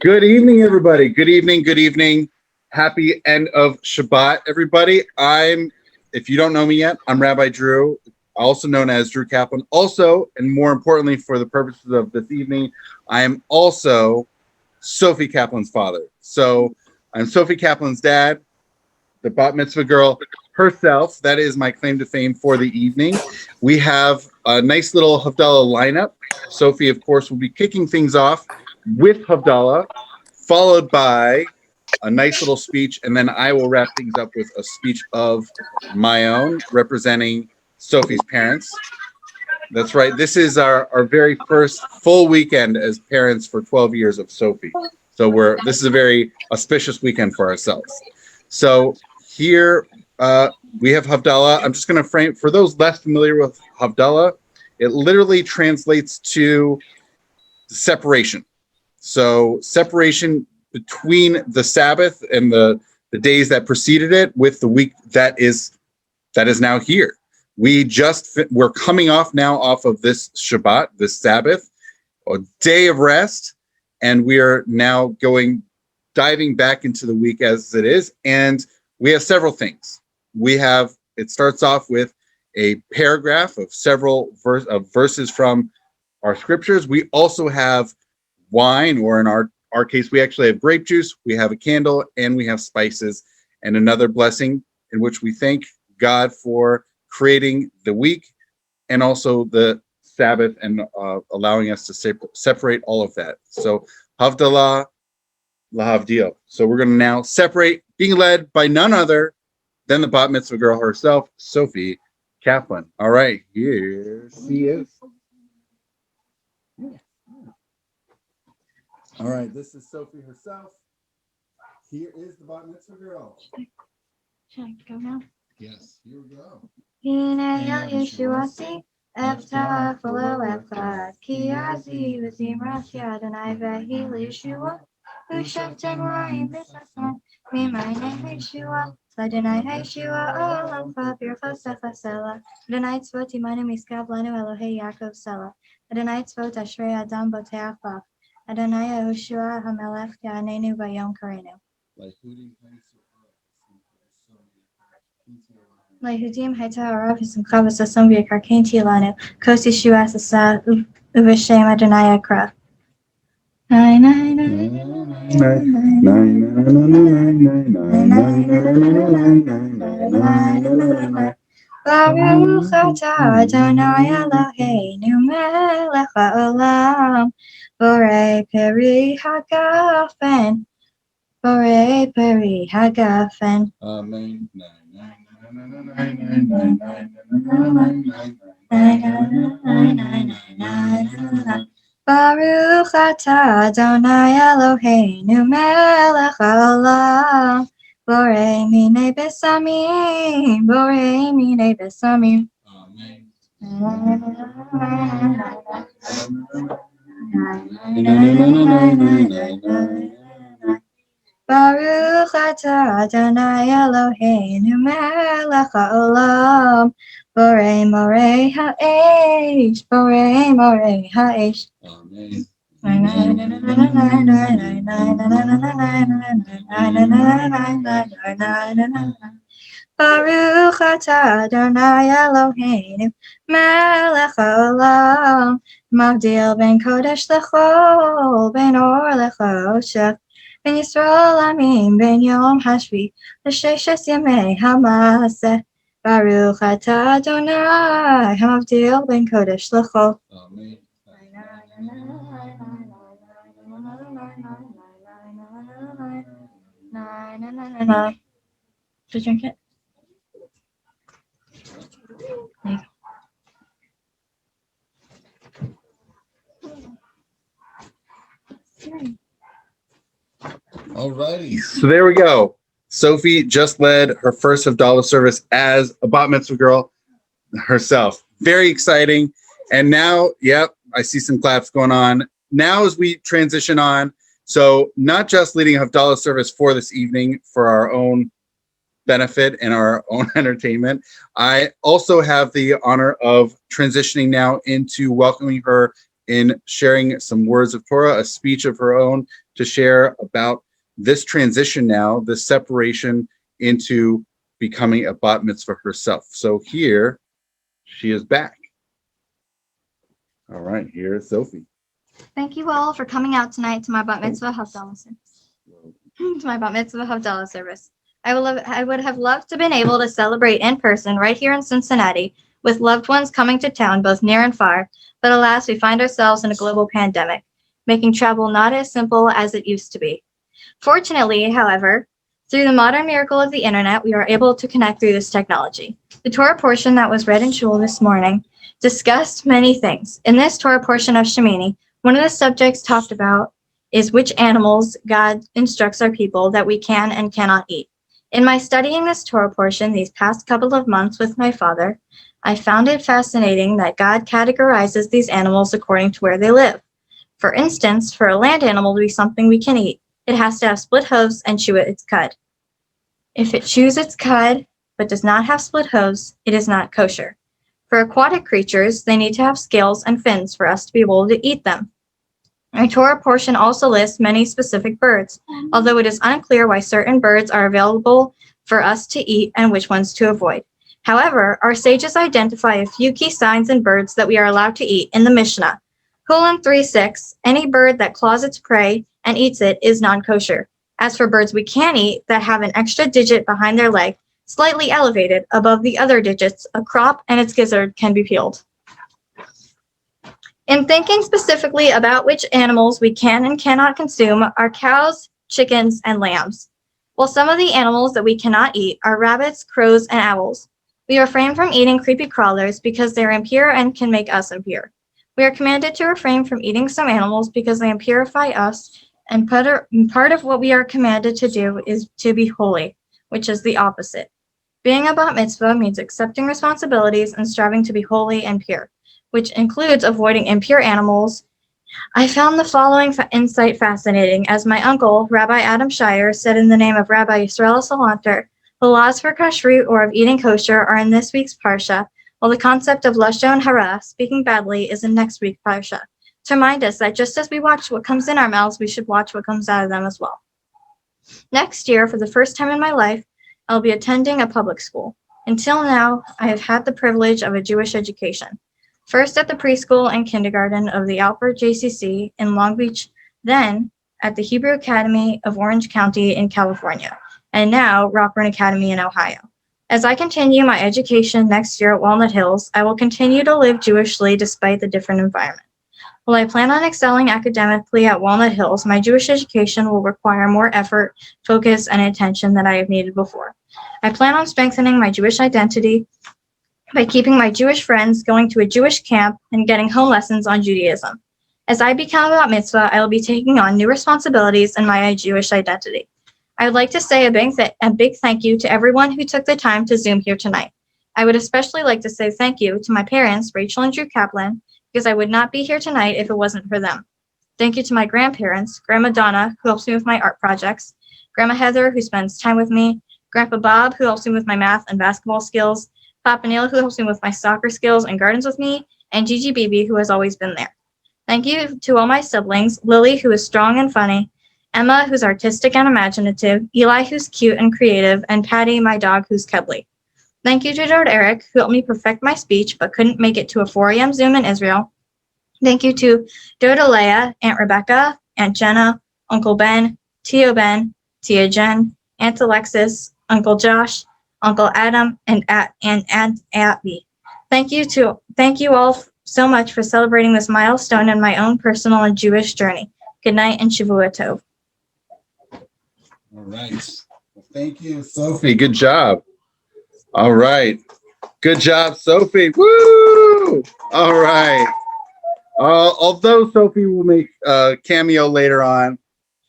Good evening, everybody. Good evening. Good evening. Happy end of Shabbat, everybody. If you don't know me yet, I'm Rabbi Drew, also known as Drew Kaplan. Also, and more importantly, for the purposes of this evening, I am also Sophie Kaplan's father. So I'm Sophie Kaplan's dad, the bat mitzvah girl herself. That is my claim to fame for the evening. We have a nice little Havdallah lineup. Sophie, of course, will be kicking things off with Havdallah, followed by a nice little speech, and then I will wrap things up with a speech of my own representing Sophie's parents. That's right. This is our very first full weekend as parents for 12 years of Sophie. So this is a very auspicious weekend for ourselves. So here we have Havdallah. I'm just going to frame, for those less familiar with Havdallah, it literally translates to separation. So separation between the Sabbath and the days that preceded it with the week that is now here. We're coming off of this Shabbat, this Sabbath, a day of rest, and we are now diving back into the week as it is. And we have several things. It starts off with a paragraph of several verses from our scriptures. We also have wine, or in our case, we actually have grape juice, we have a candle, and we have spices, and another blessing in which we thank God for creating the week and also the Sabbath and allowing us to separate all of that. So Havdalah Lahavdil. So we're going to now separate, being led by none other than the bat mitzvah girl herself, Sophie Kaplan. All right, here she is. All right, this is Sophie herself. Here is the bat mitzvah girl. Should I go now? Yes, here we go. Hine Yeshuasi, Eftah Folo Echad, Ki Yazi V'Zimras Yad Adonai V'Hi Yeshua, U'Sheftem Roim B'Sasan, Mimayne Yeshua, Adonai Yeshua, Olam Fabir Chosecha Sela, Adonai Tzvot Imanu Miskav Lanu Elohei Yaakov Sela, Adonai Tzvot Ashrei Adam Boteach Bach, Adonai Yehoshua HaMelech Ya'anenu V'Yom Karenu. Lehudim Haita Arav Hisimcha V'Sasam V'Yakarkein Tilanu Kos Yeshua Sasa Uv'Shem Adonai Akra. Baruch atah Adonai Eloheinu melech haolam borei peri hagafen borei peri hagafen. Amen. Baruch atah Adonai Eloheinu melech haolam borei minei besamim borei minei besamim. Baruch atah Adonai Eloheinu melech haolam borei morei ha'esh borei morei ha'esh. Baruch atah Adonai Eloheinu melech haolam magdil ben kodesh lechol ben or lechoshech ben Yisrael amim ben yom hashvi l'sheshes yamei hamaseh. Baruch atah Adonai hamavdil ben kodesh lechol. Amen. To drink it. There you go. Alrighty. So there we go. Sophie just led her first Havdalah service as a bat mitzvah girl herself. Very exciting. And now, I see some claps going on. Now as we transition on, so not just leading Havdalah service for this evening for our own benefit and our own entertainment, I also have the honor of transitioning now into welcoming her in sharing some words of Torah, a speech of her own to share about this transition now, this separation into becoming a bat mitzvah herself. So here she is back. All right, here's Sophie. Thank you all for coming out tonight to my bat mitzvah Havdallah service. I would have loved to have been able to celebrate in person right here in Cincinnati with loved ones coming to town both near and far, but alas, we find ourselves in a global pandemic, making travel not as simple as it used to be. Fortunately, however, through the modern miracle of the internet, we are able to connect through this technology. The Torah portion that was read in shul this morning discussed many things. In this Torah portion of Shemini, one of the subjects talked about is which animals God instructs our people that we can and cannot eat. In my studying this Torah portion these past couple of months with my father, I found it fascinating that God categorizes these animals according to where they live. For instance, for a land animal to be something we can eat, it has to have split hooves and chew its cud. If it chews its cud but does not have split hooves, it is not kosher. For aquatic creatures, they need to have scales and fins for us to be able to eat them. Our Torah portion also lists many specific birds, although it is unclear why certain birds are available for us to eat and which ones to avoid. However, our sages identify a few key signs in birds that we are allowed to eat in the Mishnah. Chillin 3:6, any bird that claws its prey and eats it is non-kosher. As for birds we can eat that have an extra digit behind their leg, slightly elevated above the other digits, a crop and its gizzard can be peeled. In thinking specifically about which animals we can and cannot consume are cows, chickens, and lambs. While some of the animals that we cannot eat are rabbits, crows, and owls. We refrain from eating creepy crawlers because they are impure and can make us impure. We are commanded to refrain from eating some animals because they impurify us, and part of what we are commanded to do is to be holy, which is the opposite. Being a bat mitzvah means accepting responsibilities and striving to be holy and pure, which includes avoiding impure animals. I found the following insight fascinating, as my uncle, Rabbi Adam Shire, said in the name of Rabbi Yisrael Salanter, the laws for kashrut or of eating kosher are in this week's parsha, while the concept of lashon hara, speaking badly, is in next week's parsha, to remind us that just as we watch what comes in our mouths, we should watch what comes out of them as well. Next year, for the first time in my life, I'll be attending a public school. Until now, I have had the privilege of a Jewish education. First at the preschool and kindergarten of the Alpert JCC in Long Beach, then at the Hebrew Academy of Orange County in California, and now Rockburn Academy in Ohio. As I continue my education next year at Walnut Hills, I will continue to live Jewishly despite the different environment. While I plan on excelling academically at Walnut Hills, my Jewish education will require more effort, focus, and attention than I have needed before. I plan on strengthening my Jewish identity by keeping my Jewish friends, going to a Jewish camp, and getting home lessons on Judaism. As I become a bat mitzvah, I will be taking on new responsibilities in my Jewish identity. I would like to say a big thank you to everyone who took the time to Zoom here tonight. I would especially like to say thank you to my parents, Rachel and Drew Kaplan, because I would not be here tonight if it wasn't for them. Thank you to my grandparents, Grandma Donna, who helps me with my art projects, Grandma Heather, who spends time with me, Grandpa Bob, who helps me with my math and basketball skills, Papa Neil, who helps me with my soccer skills and gardens with me, and Gigi Bibi, who has always been there. Thank you to all my siblings, Lily, who is strong and funny, Emma, who's artistic and imaginative, Eli, who's cute and creative, and Patty, my dog, who's cuddly. Thank you to Dord Eric, who helped me perfect my speech but couldn't make it to a 4 a.m. Zoom in Israel. Thank you to Doda Leah, Aunt Rebecca, Aunt Jenna, Uncle Ben, Tia Jen, Aunt Alexis, Uncle Josh, Uncle Adam, and Aunt Abby. Thank you all so much for celebrating this milestone in my own personal and Jewish journey. Good night and Shavua Tov. All right. Well, thank you, Sophie. Good job. All right. Good job, Sophie. Woo! All right. Although Sophie will make a cameo later on,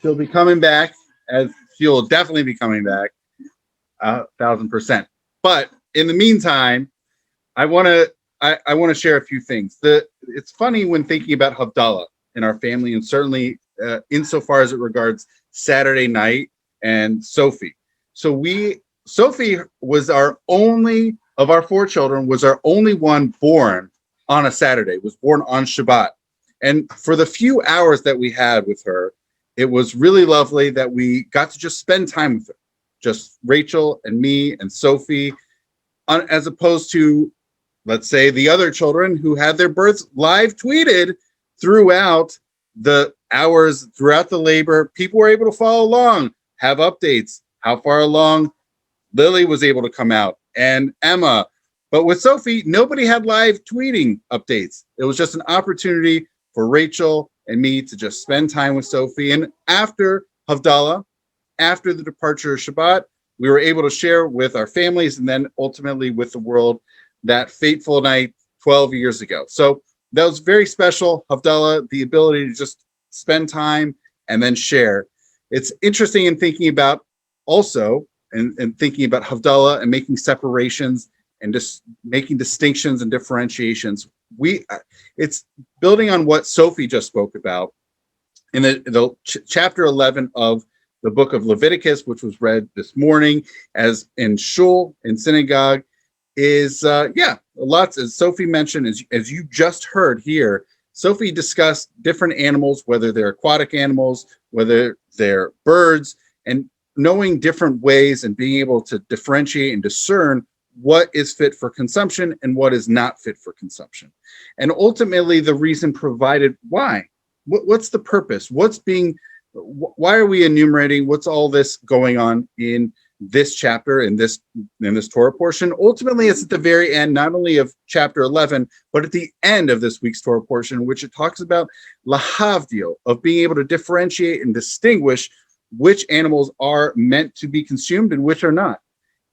she'll be coming back, as she will definitely be coming back, 1,000%. But in the meantime, I want to share a few things. It's funny when thinking about Havdallah in our family, and certainly insofar as it regards Saturday night and Sophie. Sophie was our only of our 4 children, was our only one born on a Saturday, was born on Shabbat. And for the few hours that we had with her, it was really lovely that we got to just spend time with her, just Rachel and me and Sophie, as opposed to, let's say, the other children who had their births live tweeted throughout the hours, throughout the labor. People were able to follow along, have updates, how far along Lily was able to come out, and Emma. But with Sophie, nobody had live tweeting updates. It was just an opportunity for Rachel and me to just spend time with Sophie. And after Havdallah, after the departure of Shabbat, we were able to share with our families and then ultimately with the world that fateful night 12 years ago. So that was very special. Havdallah, the ability to just spend time and then share. It's interesting in thinking about also, and thinking about Havdallah and making separations and just making distinctions and differentiations. It's building on what Sophie just spoke about in the chapter 11 of the book of Leviticus, which was read this morning as in shul, in synagogue, is lots, as Sophie mentioned, as you just heard here. Sophie discussed different animals, whether they're aquatic animals, whether they're birds, and knowing different ways and being able to differentiate and discern what is fit for consumption and what is not fit for consumption. And ultimately, the reason provided why. What's the purpose? Why are we enumerating? What's all this going on in this chapter, in this Torah portion? Ultimately, it's at the very end, not only of chapter 11, but at the end of this week's Torah portion, which it talks about lahavdil, of being able to differentiate and distinguish which animals are meant to be consumed and which are not.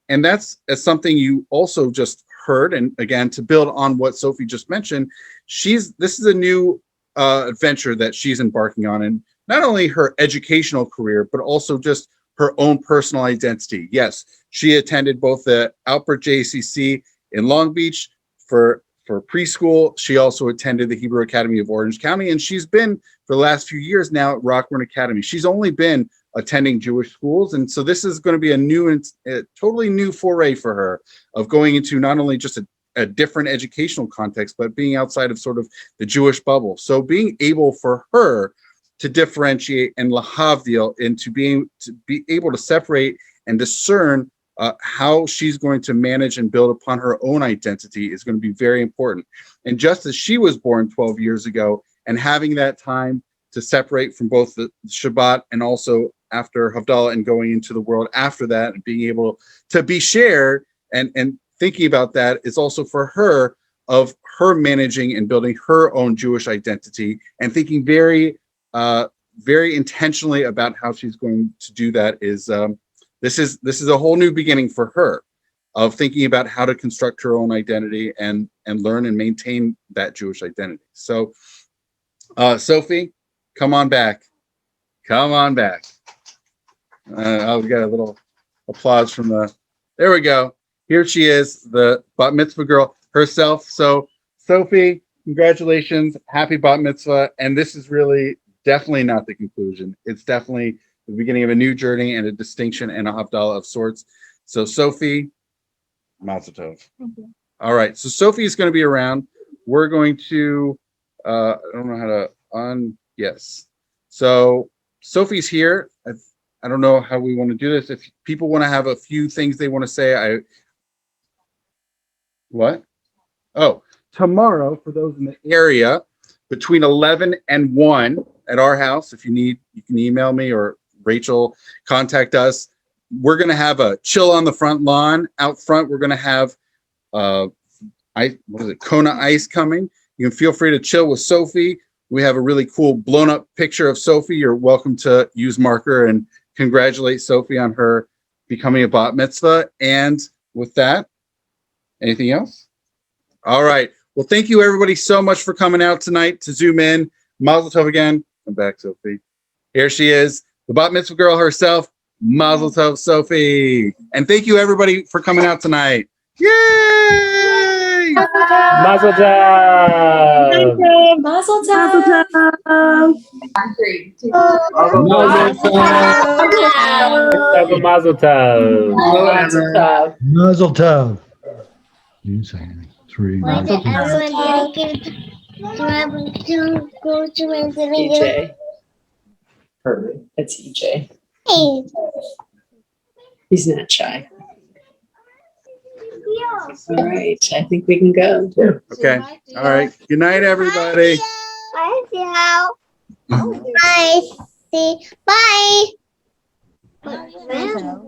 And that's something you also just heard. And again, to build on what Sophie just mentioned, this is a new adventure that she's embarking on, and not only her educational career, but also just her own personal identity. Yes, she attended both the Alpert JCC in Long Beach for preschool. She also attended the Hebrew Academy of Orange County, and she's been for the last few years now at Rockburn Academy. She's only been attending Jewish schools, and so this is going to be a totally new foray for her of going into not only just a different educational context, but being outside of sort of the Jewish bubble. So being able for her to differentiate and lahavdil, and to be able to separate and discern how she's going to manage and build upon her own identity is going to be very important. And just as she was born 12 years ago, and having that time to separate from both the Shabbat and also after Havdallah and going into the world after that, and being able to be shared and thinking about that is also for her of her managing and building her own Jewish identity, and thinking very intentionally about how she's going to do that. This is a whole new beginning for her of thinking about how to construct her own identity and learn and maintain that Jewish identity. So Sophie, come on back. We got a little applause from there we go. Here she is, the bat mitzvah girl herself. So Sophie, congratulations, happy bat mitzvah. And this is really definitely not the conclusion. It's definitely the beginning of a new journey and a distinction and a Havdalah of sorts. So Sophie, Mazal Tov. Thank you. All right, so Sophie is going to be around. We're going to, I don't know how to yes. So Sophie's here. I don't know how we want to do this. If people want to have a few things they want to say, tomorrow, for those in the area, between 11 and 1 at our house, if you need, you can email me or Rachel, contact us. We're going to have a chill on the front lawn. Out front, we're going to have Kona ice coming. You can feel free to chill with Sophie. We have a really cool blown up picture of Sophie. You're welcome to use marker and congratulate Sophie on her becoming a bat mitzvah. And with that, anything else? All right. Well, thank you everybody so much for coming out tonight to Zoom in. Mazel tov again. Come back, Sophie. Here she is, the bat mitzvah girl herself. Mazel tov, Sophie. And thank you everybody for coming out tonight. Yay! Mazel tov! Mazel tov. Mazel tov! Mazel tov. You didn't say anything. 3. Everyone dedicated to go to Wednesday? EJ. Perfect. That's EJ. Hey. He's not shy. All right. I think we can go. Okay. All right. Good night, everybody. Bye, Theo. Bye. See. Bye. Bye.